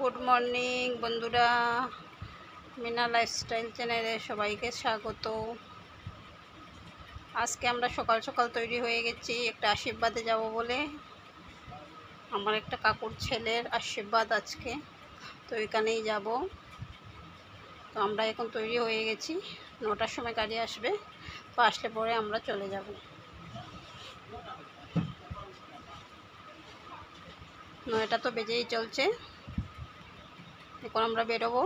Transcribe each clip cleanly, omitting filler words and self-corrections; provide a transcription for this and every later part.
Good morning बंधुरा Meena lifestyle चैनले सबाइके स्वागत। आज के आमरा सकाल सकाल तैरी हो गेছি একটা आशीर्वादे যাব বলে আমার একটা কাকুর ছেলের आशीर्वाद আজকে, তো এখানেই যাব। তো আমরা এখন তৈরি হয়ে গেছি, 9টার সময় গাড়ি আসবে, তো আসলে পরে আমরা চলে যাব। 9টা তো বেজেই চলছে, এখন আমরা বেরোবো,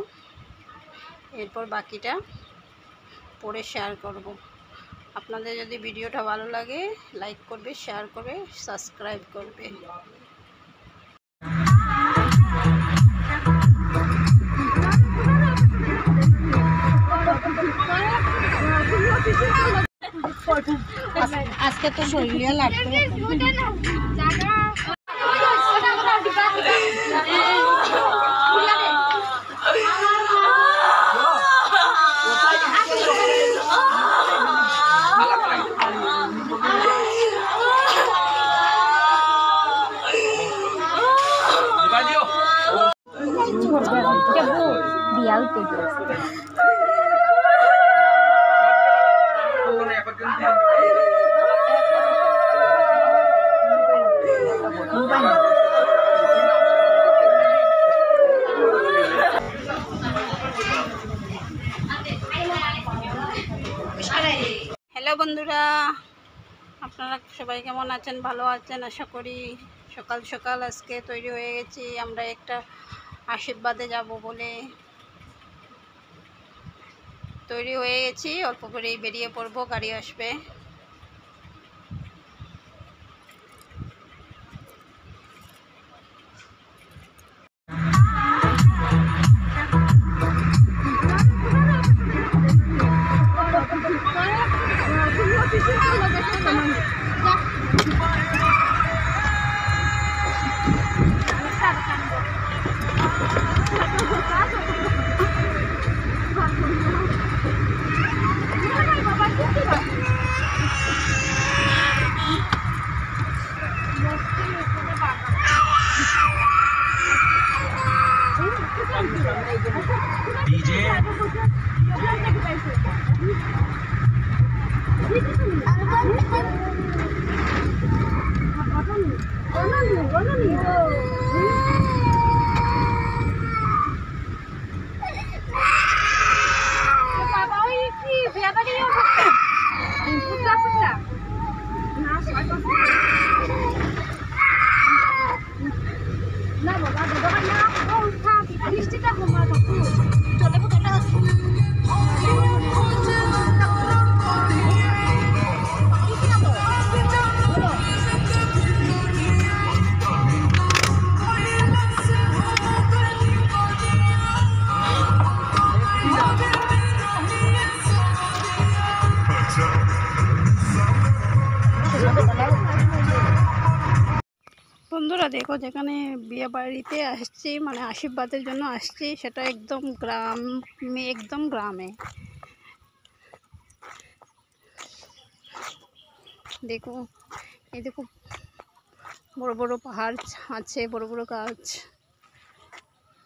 এরপর বাকিটা পরে শেয়ার করব। আপনাদের যদি ভিডিওটা ভালো লাগে লাইক করবে, শেয়ার করবে, সাবস্ক্রাইব করবে। আজকে তো শরীরে লাগবে। हेलो बंधुरा, আপনারা সবাই কেমন আছেন? ভালো আছেন আশা করি। সকাল সকাল আজকে তৈরি হয়ে গেছি, আমরা একটা আশীর্বাদে যাব বলে তৈরি হয়ে গেছি। অল্প করেই বেরিয়ে পড়ব, গাড়ি আসবে। বন্ধুরা দেখো, যেখানে বিয়ে বাড়িতে আসছি, মানে আশীর্বাদের জন্য আসছি, সেটা একদম গ্রামে। দেখো, এই দেখো বড় বড় পাহাড় আছে, বড় বড় গাছ,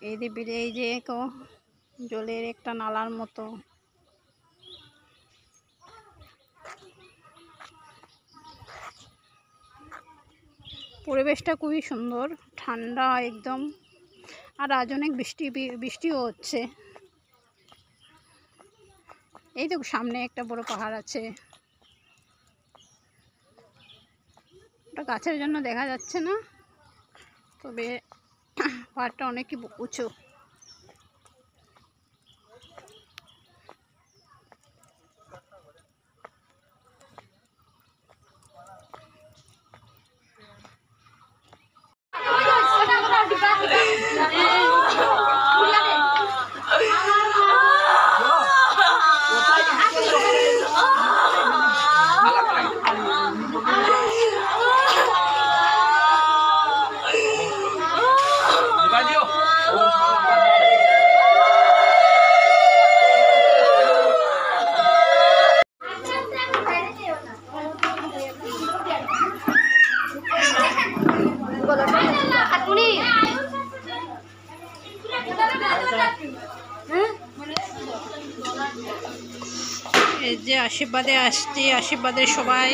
এই দিকে এই যে জলের একটা নালার মতো। পরিবেশটা খুবই সুন্দর, ঠান্ডা একদম। আর আজ অনেক বৃষ্টিও হচ্ছে। এই দেখো সামনে একটা বড় পাহাড় আছে, ওটা গাছের জন্য দেখা যাচ্ছে না, তবে পাহাড়টা অনেক উঁচু। যে আশীর্বাদে আসছি, আশীর্বাদের সবাই।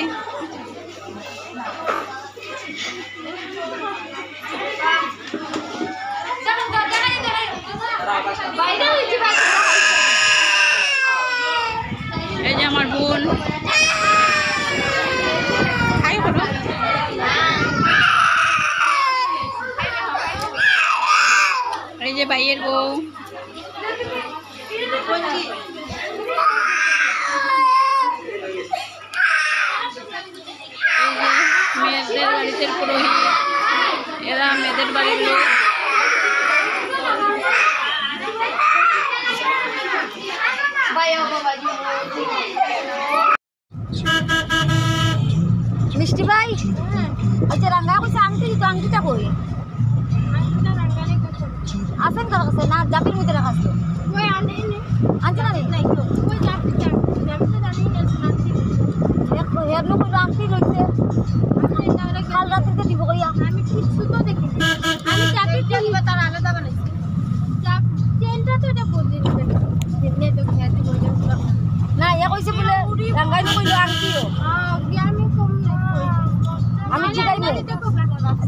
এই যে আমার বোন, এই যে ভাইয়ের বউ, মেয়েদের বাড়িতে পুরোহিত, এরা মেয়েদের বাড়ির লোক। মিষ্টি ভাই, আচ্ছা রাঙ্গা কইছে আংটি দিত, আংটিটা কই আছেন কার কাছে? না জাপির মধ্যে রাখা আছে? আনছে না হের নো কইলো আংটি লইছে, কাল রাত্রিতে দিব কইয়া। আমি কিছু তো দেখি, আমি জাপিরটা নিবা তার আলাদা বানাইছি, চেনটা তো এটা বদলে দিবেন তো খেয়াতি বলে না। ইয়া কইছে বলে রাঙ্গাই নো কইলো আংটিও। আমি কম আমি জিগাই না,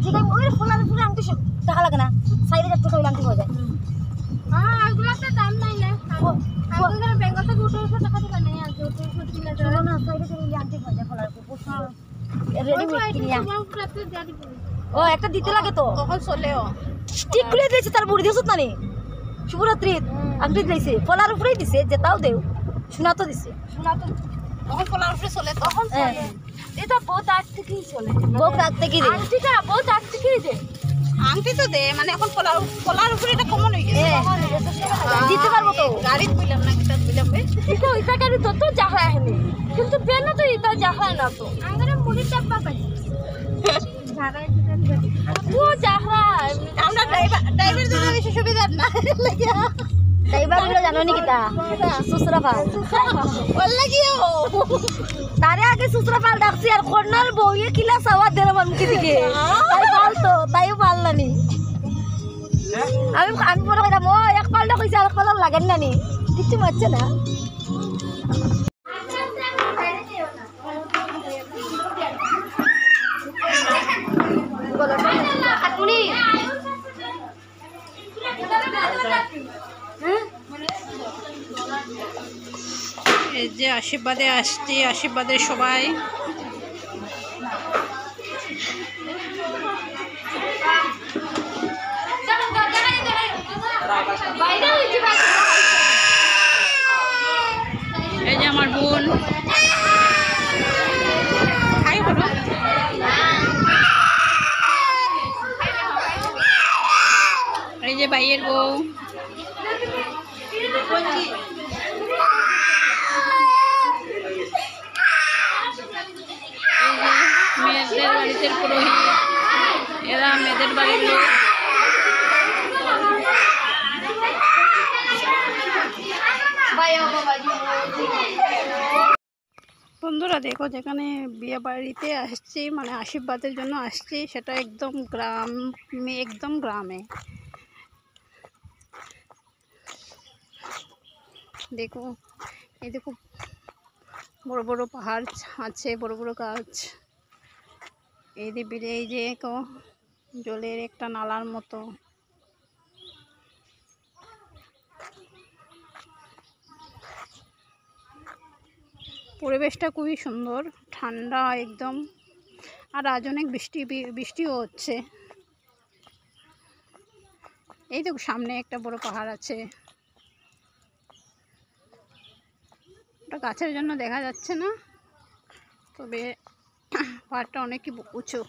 জিগাই ওই ফোলার পুরো আংটি টাকা লাগে না, 4000 টাকা আংটি হয়ে যায়। এগুলা তো দাম নাই না, আপনাদের ব্যাংকে থেকে 200 টাকা দিবা নাই, আর 200 না 4000 আংটি হয়ে যায় ফোলার পুরো রেডি কিনিয়া। ও একটা দিতে লাগে তো তখন চলেও ঠিক করে দিয়েছে, তার বুড়ি দিছত না নি শুভরাত্রি আংটি দিয়েছে, ফলার উপরেই দিছে, যেটাও দেও শোনা তো দিছে, শোনা তো তখন ফলার উপরে চলে, তখন চলে। এটা বহুত আগ থেকেই চলে, বহুত আগ থেকেই দেয় আংটিটা, বহুত আগ থেকেই দেয় আংটি তো দে, মানে এখন ফলার উপরে এটা কমন হয়ে গেছে, দিতে পারবো তো। গাড়িতে কইলাম না, কিটা কইলাম এটা ওইটা গাড়ি তো জাহরা হয়নি, কিন্তু বেন তো এটা জাহরা না তো আঙ্গরে মুড়ি চাপা পাই জাহরা দিতেন ও জাহরা। আমরা ড্রাইভার দিতে বেশি সুবিধা না লাগিয়া, ড্রাইভার গুলো জানো নি কিটা সুসরা পাল ওর লাগিও, তারে আগে সুসরা পাল ডাকছি, আর কর্নাল বউয়ে কিলা সাওয়া দেরে মুখে দিকে তাই পাল তো তাইও পারলানি। আমি পরে কইলাম ও এক পালটা কইছে, আর পাল লাগেন না নি, কিছু মারছে না। এই যে আশীর্বাদে আসছি, আশীর্বাদের সবাই। এই যে আমার বোন, এই যে ভাইয়ের বউ, মেয়েদের বাড়িতে পুরোহিত, এরা মেয়েদের বাড়ির লোক। বন্ধুরা দেখো, যেখানে বিয়ে বাড়িতে আসছি, মানে আশীর্বাদের জন্য আসছি, সেটা একদম গ্রামে। দেখো, এই দেখো বড় বড় পাহাড় আছে, বড় বড় গাছ, এই দিকে এই যে জলের একটা নালার মতো। পরিবেশটা খুবই সুন্দর, ঠান্ডা একদম, আর আজ অনেক বৃষ্টিও হচ্ছে। এই তো সামনে একটা বড় পাহাড় আছে, ওটা গাছের জন্য দেখা যাচ্ছে না, তবে পাহাড়টা অনেকই উঁচু।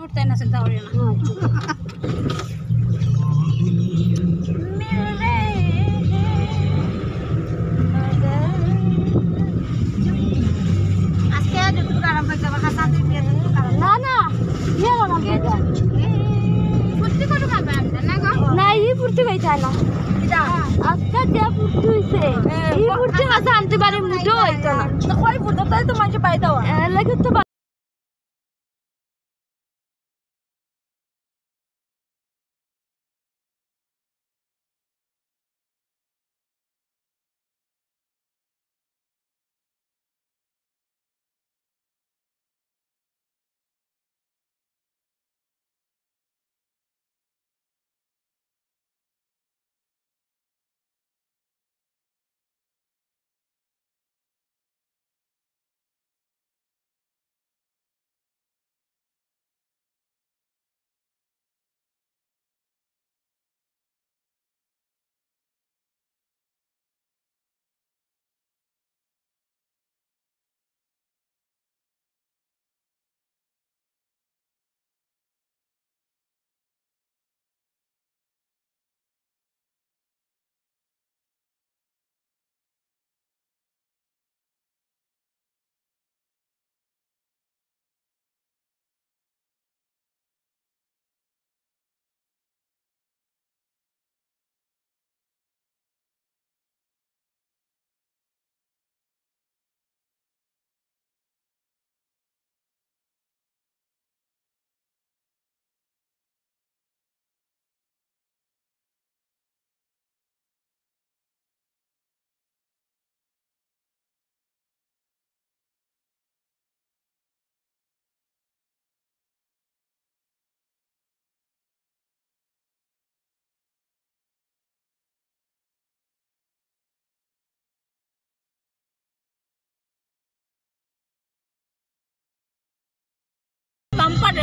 উঠতে না চিন্তা করি না। না না না এই ফুর্তি হয়ে যায় না, আজকে যে ফুর্তি হয়েছে এই ফুর্তি মাঝে আনতে পারে মুঠো হইতো না, তো মানুষ পাইতো লাগে তো।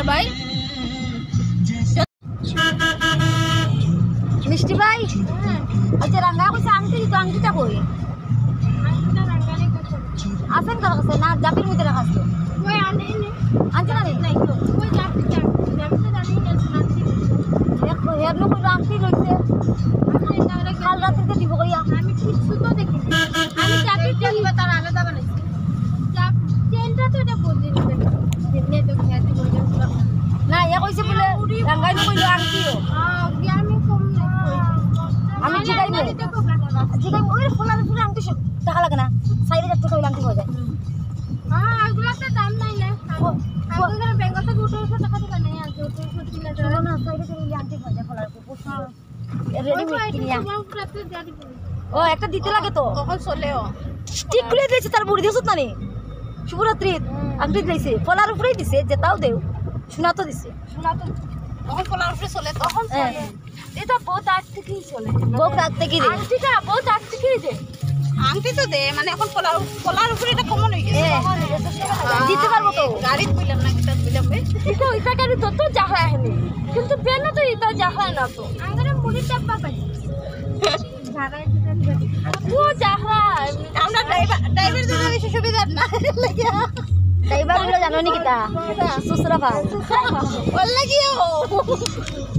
ভাই মিষ্টি ভাই আচ্ছা রাঙ্গা কইছে আংটি তো আংটিটা কই আংটিটা রাঙ্গানি কইছে আসেন কার কাছে না জাপির মধ্যে রাখাছো কই আনে আনছে না নাই তো কই জাপিটা জাপিটা জানি না শুনাছি এক হের নো কই আংটি লইছে আমি তাহলে কাল রাতে দিব কইয়া আমি কিছু তো দেখিনি আমি জাপিটা নিবা তার আলাদা বানাইছি জাপ চেনটা তো এটা বদলে দিবেন যেনে তো খেয়াতি বলে না ইয়া কইছে বলে রাঙ্গাই নো কইলো আংটিও আমি কম আমি জিগাই না জিগাই ওই ফোলার ফুলে আংটি টাকা লাগে না সাইডে একটা কইলাম আংটি হয়ে যায় হ্যাঁ এগুলাতে দাম নাই না ওগুলা ব্যাংক থেকে উঠে এসে টাকা দিবা নাই আজ তো সত্যি না চলো না সাইডে করে আংটি হয়ে যায় ফোলার পুরো রেডিমেড কিনিয়া ও একটা দিতে লাগে তো তখন চলেও ঠিক করে দিয়েছে তার বুড়ি দিছত না নি শুভরাত্রি আংটি দিয়েছে ফোলার উপরেই দিছে যেটাও দেও শোনা তো দিছে শোনা তো তখন ফলার উপরে চলে তখন চলে এটা বহুত আগ থেকেই চলে বহুত আগ থেকেই দে আংটিটা বহুত আগ থেকেই দে আংটি তো দে মানে এখন ফলার উপরে এটা কমন হয়ে গেছে দিতে পারবো তো গাড়িতে কইলাম না কিটা কইলাম এটা ওইটা গাড়ি তো জাহরা হয়নি কিন্তু বেন তো এটা জাহরা না তো আঙ্গারে মুড়ি চাপা পাই জাহরা ও জাহরা আমরা ড্রাইভার জন্য বেশি সুবিধা না লাগিয়া ড্রাইভার গুলো জানো নি কিটা সুসরা পাল বল লাগিও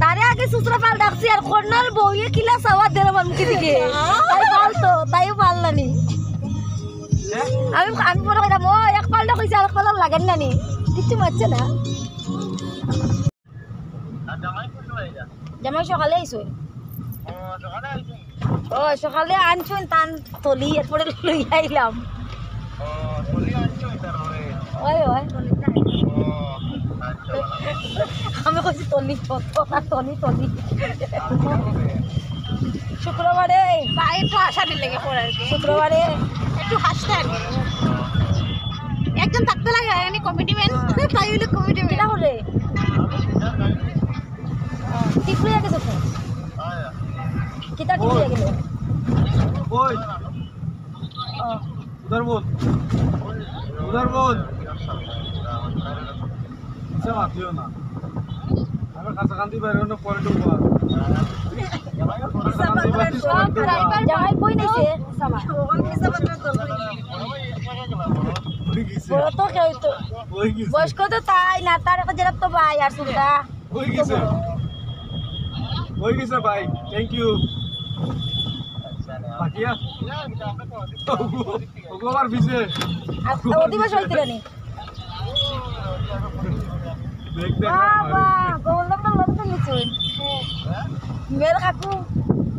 তারে আগে সুসরা পাল ডাকছি আর কর্নাল বউয়ে কিলা সাওয়া দের মুখে দিকে তাই পাল তো তাইও পারলানি আমি পরে কইলাম ও এক পালটা কইছে আর পাল লাগেন না নি কিছু মারছে না জামাই সকালে আইছো ও সকালে আনছুন তান তলি এরপরে লই আইলাম ওই ওই আমি কইছি তলি তলি তলি শুক্রবারে একটু হাসানি লেগে পড়ে আর কি শুক্রবারে একটু হাসতে আর কি একজন থাকতে লাগে আমি কমিটি ম্যান তাই হলো কমিটি কিরা ম্যান করে ঠিক হয়ে গেছে তো কিটা ঠিক হয়ে গেল ওই উদার বোন সে মাতিও না আমার কাছাকাছি বাইরে না পরে ঢুকবো জামাই কই নাইছে বড় তো কেউ তো বয়স্ক তো তাই না তার একটা যেটা তো ভাই আর সুন্দা হয়ে গেছে ভাই থ্যাংক ইউ বাকিয়া ওগো আমার বিজে অধিবাস হইছিল নি দেখ দেখ বাবা গোলদম না লবণ নিচুন মের কাকু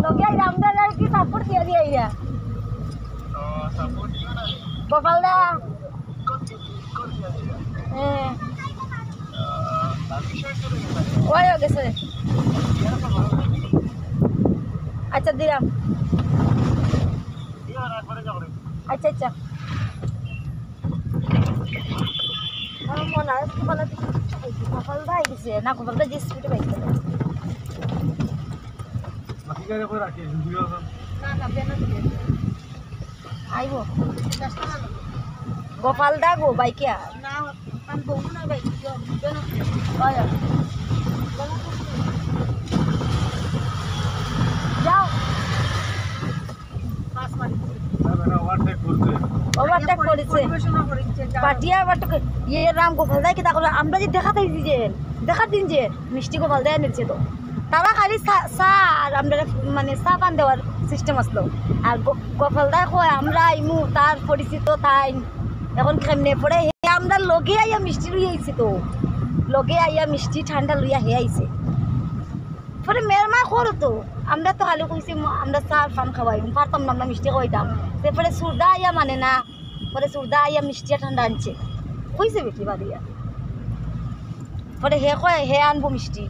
লগে আই রামদার আর কি সাপোর্ট দিয়া দিয়া আইরা গোপালদা ওই গেছে আচ্ছা দিলাম আচ্ছা আচ্ছা আমার মনে হয় গোপালদা আইছে না গোপালদা যে স্পিডে বাইছে বাকি গাড়ি করে রাখি ভিডিও আইব গোপালদা গো বাইকিয়া না পান বউ না ভাই যাও পাস মারি ওভারটেক করছে ওভারটেক করেছে পরিবেশনা করেছে পাটিয়া ওভারটেক ইয়ে রাম গোপালদা কি তা করে আমরা যে দেখাতে দিছি দেখা দিন যে মিষ্টি গোপালদা এনেছে তো তারা খালি চা আর আমরা মানে চা পান দেওয়ার সিস্টেম আসলো আর গোপালদা কয় আমরা আইমু তার পরিচিত তাই এখন কেমনে পড়ে আমরা লগে আইয়া মিষ্টি লই আইছি তো লগে আইয়া মিষ্টি ঠান্ডা লইয়া হে আইছে পরে মেরমা করো তো আমরা তো খালি কইছি আমরা চা পান খাওয়াই পারতাম না আমরা মিষ্টি খাওয়াইতাম তারপরে সুরদা আইয়া মানে না পরে সুরদা আইয়া মিষ্টি ঠান্ডা আনছে কইছে বেটি বাদিয়া পরে হে কয় হে আনবো মিষ্টি